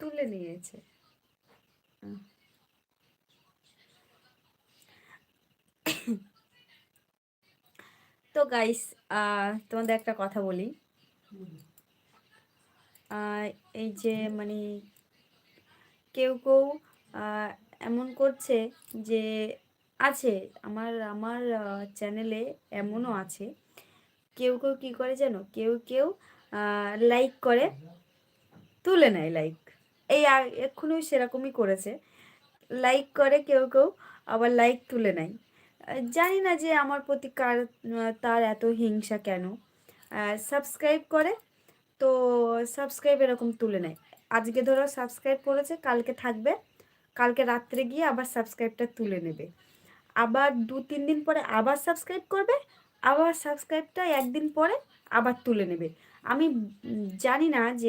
তুলে নিয়েছে। হুম। তো গাইস, তোমাদের একটা কথা বলি। আহ, এই যে মানে কেউ কেউ এমন করছে যে আছে, আমার আমার চ্যানেলে এমনও আছে, কেউ কেউ কী করে জানো, কেউ কেউ লাইক করে তুলে নেয় লাইক। এই এক্ষুনি সেরকমই করেছে, লাইক করে কেউ কেউ, আবার লাইক তুলে নেয়। জানি না যে আমার প্রতি কার তার এত হিংসা কেন। সাবস্ক্রাইব করে, তো সাবস্ক্রাইব এরকম তুলে নেয়। আজকে ধরো সাবস্ক্রাইব করেছে, কালকে থাকবে, কালকে রাত্রে গিয়ে আবার সাবস্ক্রাইবটা তুলে নেবে। আবার 2-3 দিন পরে আবার সাবস্ক্রাইব করবে, আবার সাবস্ক্রাইবটা একদিন পরে আবার তুলে নেবে। আমি জানি না যে